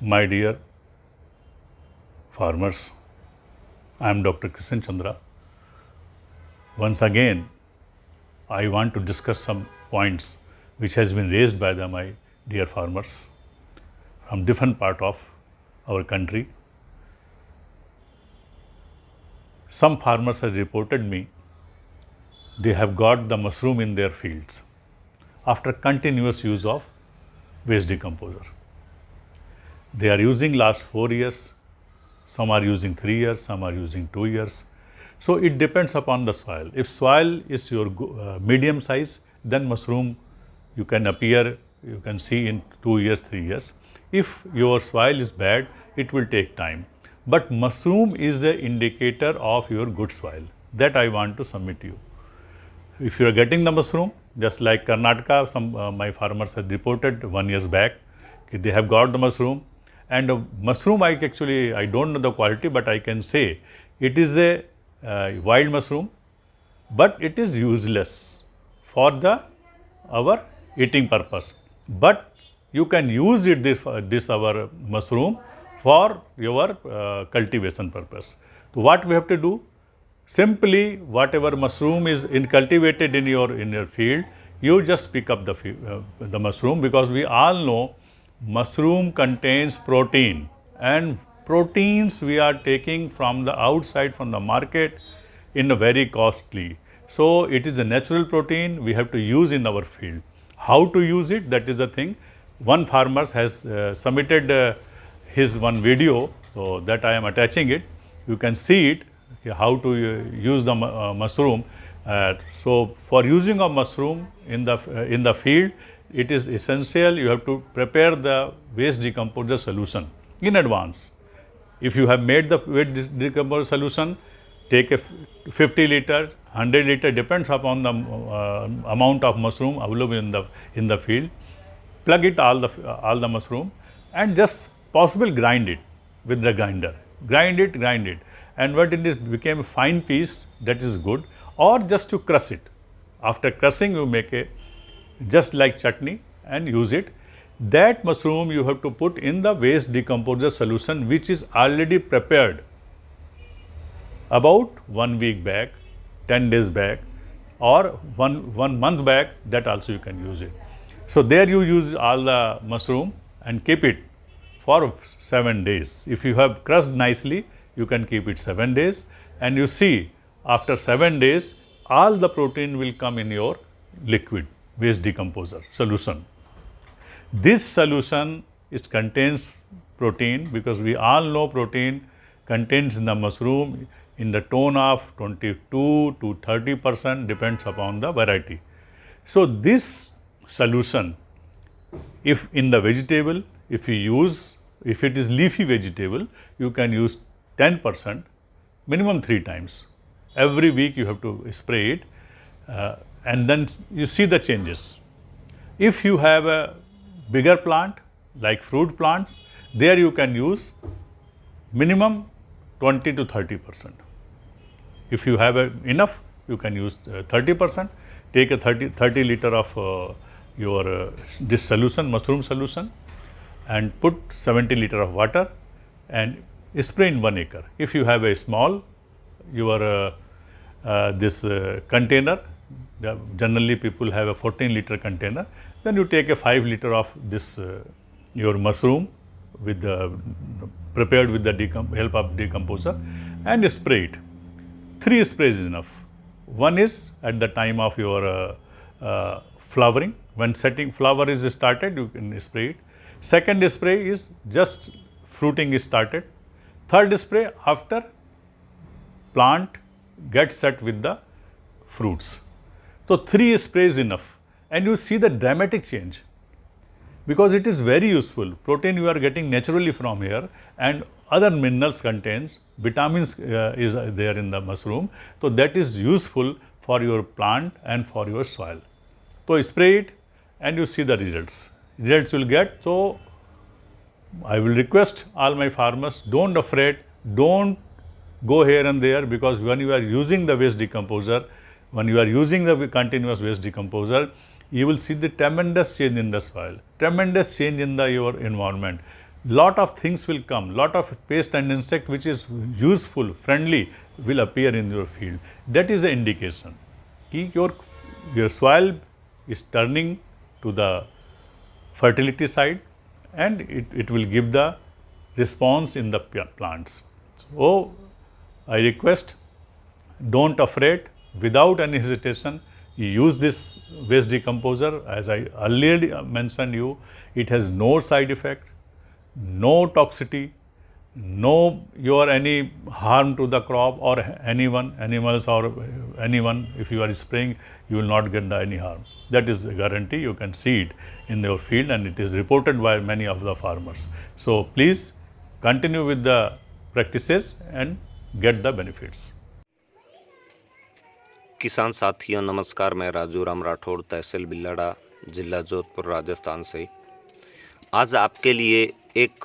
My dear farmers, I am Dr. Krishan Chandra. Once again, I want to discuss some points which has been raised by my dear farmers from different part of our country. Some farmers have reported me they have got the mushroom in their fields after continuous use of waste decomposer. They are using last 4 years, some are using 3 years, some are using 2 years. So it depends upon the soil. If soil is your medium size, then mushroom you can see in 2 years, 3 years. If your soil is bad, it will take time. But mushroom is an indicator of your good soil. That I want to submit to you. If you are getting the mushroom, just like Karnataka, some my farmers had reported 1 year back, they have got the mushroom. And mushroom, I don't know the quality, but I can say it is a wild mushroom, but it is useless for our eating purpose. But you can use it this our mushroom for your cultivation purpose. So what we have to do? Simply, whatever mushroom is cultivated in your field, you just pick up the mushroom, because we all know mushroom contains protein, and proteins we are taking from the outside, from the market, in a very costly. So it is a natural protein we have to use in our field. How to use it? That is the thing. One farmer has submitted his one video, so that I am attaching it. You can see it, how to use the mushroom. So for using a mushroom in the field, it is essential you have to prepare the waste decomposer solution in advance. If you have made the waste decomposer solution, take a 50 liter, 100 liter, depends upon the amount of mushroom available in the field. Plug it all the mushroom, and just possible grind it with the grinder. Grind it, and when it became a fine piece, that is good. Or just to crush it. After crushing, you make a just like chutney and use it. That mushroom you have to put in the waste decomposer solution, which is already prepared about 1 week back, 10 days back, or one month back. That also you can use it. So there you use all the mushroom and keep it for 7 days. If you have crushed nicely, you can keep it 7 days, and you see after 7 days all the protein will come in your liquid waste decomposer solution. This solution contains protein, because we all know protein contains in the mushroom in the tone of 22 to 30%, depends upon the variety. So this solution, if in the vegetable, if it is leafy vegetable, you can use 10%, minimum 3 times. Every week you have to spray it, and then you see the changes. If you have a bigger plant, like fruit plants, there you can use minimum 20 to 30%. If you have enough, you can use 30%. Take a 30 liter of this solution, mushroom solution, and put 70 liter of water and spray in 1 acre. If you have a small container, generally people have a 14 liter container, then you take a 5 liter of this your mushroom prepared with the help of decomposer, and spray it. 3 sprays is enough. One is at the time of your flowering. When flower is started, you can spray it. Second spray is just fruiting is started. Third spray after plant gets set with the fruits. So 3 sprays enough, and you see the dramatic change, because it is very useful. Protein you are getting naturally from here, and other minerals contains, vitamins is there in the mushroom. So that is useful for your plant and for your soil. So spray it, and you see the results. Results will get. So I will request all my farmers, don't afraid, don't go here and there, because when you are using the waste decomposer, when you are using the continuous waste decomposer, you will see the tremendous change in the soil, tremendous change in your environment. lot of things will come, lot of pest and insect which is useful, friendly will appear in your field. That is an indication कि your soil is turning to the fertility side, and it will give the response in the plants. So I request, don't afraid, without any hesitation, use this waste decomposer. As I earlier mentioned you, it has no side effect, no toxicity, no any harm to the crop or anyone, animals or anyone. If you are spraying, you will not get any harm. That is a guarantee. You can see it in your field, and it is reported by many of the farmers. So please continue with the practices and get the benefits. किसान साथियों नमस्कार, मैं राजू राम राठौड़, तहसील बिल्लाड़ा, जिला जोधपुर, राजस्थान से आज आपके लिए एक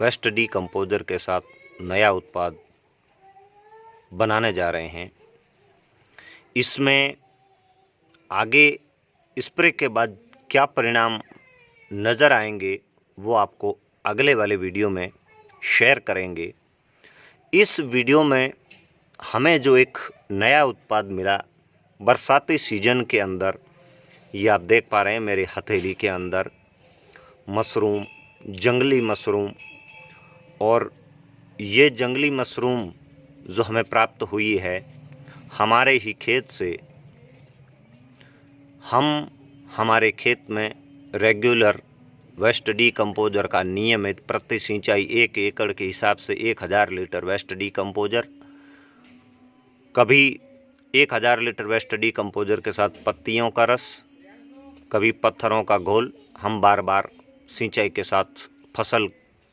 वेस्ट डीकम्पोजर के साथ नया उत्पाद बनाने जा रहे हैं। इसमें आगे स्प्रे के बाद क्या परिणाम नज़र आएंगे वो आपको अगले वाले वीडियो में शेयर करेंगे। इस वीडियो में हमें जो एक नया उत्पाद मिला बरसाती सीजन के अंदर, ये आप देख पा रहे हैं मेरे हथेली के अंदर मशरूम, जंगली मशरूम, और ये जंगली मशरूम जो हमें प्राप्त हुई है हमारे ही खेत से। हम हमारे खेत में रेगुलर वेस्ट डीकम्पोजर का नियमित प्रति सिंचाई 1 एकड़ के हिसाब से 1000 लीटर वेस्ट डीकम्पोजर, कभी 1000 लीटर वेस्ट डीकम्पोजर के साथ पत्तियों का रस, कभी पत्थरों का घोल, हम बार बार सिंचाई के साथ फसल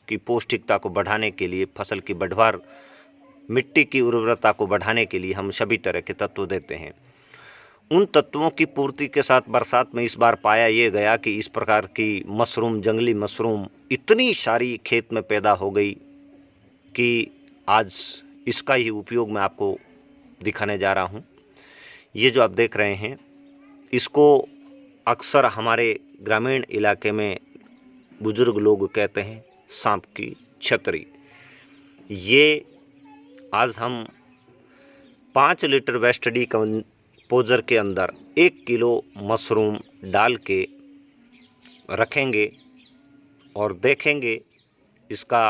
की पौष्टिकता को बढ़ाने के लिए, फसल की बढ़वार, मिट्टी की उर्वरता को बढ़ाने के लिए हम सभी तरह के तत्व देते हैं। उन तत्वों की पूर्ति के साथ बरसात में इस बार पाया ये गया कि इस प्रकार की मशरूम, जंगली मशरूम इतनी सारी खेत में पैदा हो गई कि आज इसका ही उपयोग मैं आपको दिखाने जा रहा हूँ। ये जो आप देख रहे हैं, इसको अक्सर हमारे ग्रामीण इलाके में बुजुर्ग लोग कहते हैं सांप की छतरी। ये आज हम 5 लीटर वेस्ट डीकम्पोजर के अंदर 1 किलो मशरूम डाल के रखेंगे और देखेंगे इसका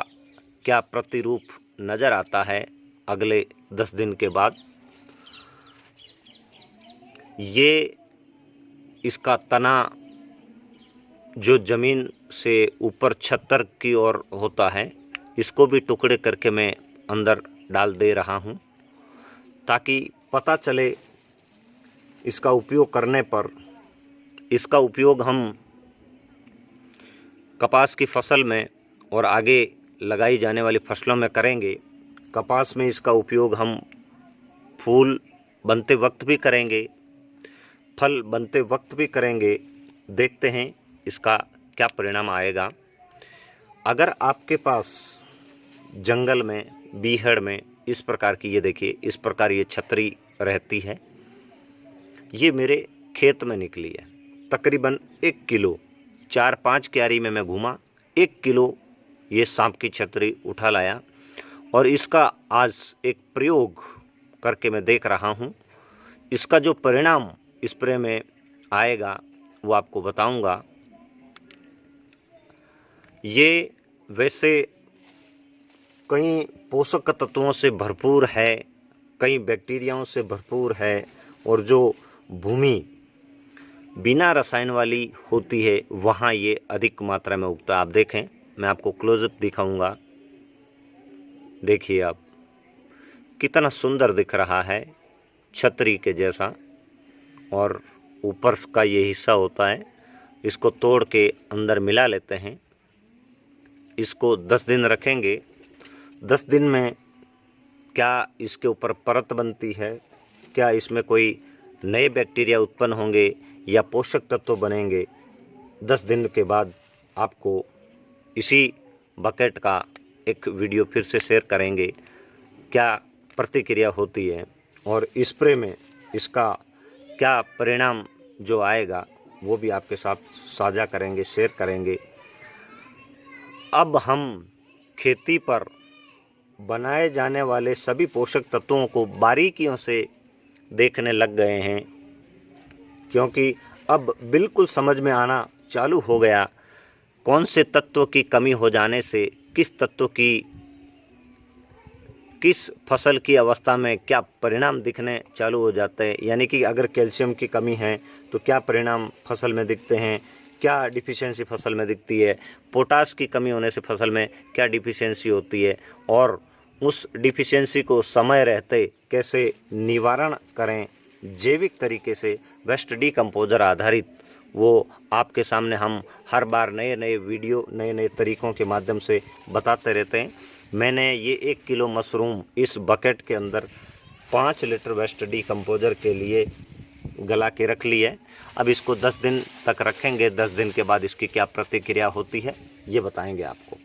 क्या प्रतिरूप नज़र आता है अगले 10 दिन के बाद। ये इसका तना जो ज़मीन से ऊपर छत्तर की ओर होता है, इसको भी टुकड़े करके मैं अंदर डाल दे रहा हूँ ताकि पता चले इसका उपयोग करने पर। इसका उपयोग हम कपास की फसल में और आगे लगाई जाने वाली फसलों में करेंगे। कपास में इसका उपयोग हम फूल बनते वक्त भी करेंगे, फल बनते वक्त भी करेंगे। देखते हैं इसका क्या परिणाम आएगा। अगर आपके पास जंगल में, बीहड़ में इस प्रकार की, ये देखिए इस प्रकार ये छतरी रहती है, ये मेरे खेत में निकली है। तकरीबन 1 किलो, 4-5 क्यारी में मैं घूमा, 1 किलो ये सांप की छतरी उठा लाया और इसका आज एक प्रयोग करके मैं देख रहा हूँ। इसका जो परिणाम स्प्रे में आएगा वो आपको बताऊंगा। ये वैसे कई पोषक तत्वों से भरपूर है, कई बैक्टीरियाओं से भरपूर है, और जो भूमि बिना रसायन वाली होती है वहाँ ये अधिक मात्रा में उगता है। आप देखें, मैं आपको क्लोजअप दिखाऊंगा। देखिए आप, कितना सुंदर दिख रहा है, छतरी के जैसा, और ऊपर का ये हिस्सा होता है। इसको तोड़ के अंदर मिला लेते हैं। इसको 10 दिन रखेंगे। 10 दिन में क्या इसके ऊपर परत बनती है, क्या इसमें कोई नए बैक्टीरिया उत्पन्न होंगे या पोषक तत्व बनेंगे, 10 दिन के बाद आपको इसी बकेट का एक वीडियो फिर से शेयर करेंगे, क्या प्रतिक्रिया होती है और स्प्रे में इसका क्या परिणाम जो आएगा वो भी आपके साथ साझा करेंगे, शेयर करेंगे। अब हम खेती पर बनाए जाने वाले सभी पोषक तत्वों को बारीकियों से देखने लग गए हैं, क्योंकि अब बिल्कुल समझ में आना चालू हो गया कौन से तत्व की कमी हो जाने से किस फसल की अवस्था में क्या परिणाम दिखने चालू हो जाते हैं। यानी कि अगर कैल्शियम की कमी है तो क्या परिणाम फसल में दिखते हैं, क्या डिफिशियंसी फसल में दिखती है, पोटास की कमी होने से फसल में क्या डिफिशियंसी होती है, और उस डिफिशियंसी को समय रहते कैसे निवारण करें जैविक तरीके से वेस्ट डीकम्पोजर आधारित, वो आपके सामने हम हर बार नए नए वीडियो नए नए तरीकों के माध्यम से बताते रहते हैं। मैंने ये 1 किलो मशरूम इस बकेट के अंदर 5 लीटर वेस्ट डीकम्पोजर के लिए गला के रख ली है। अब इसको 10 दिन तक रखेंगे। 10 दिन के बाद इसकी क्या प्रतिक्रिया होती है ये बताएंगे आपको।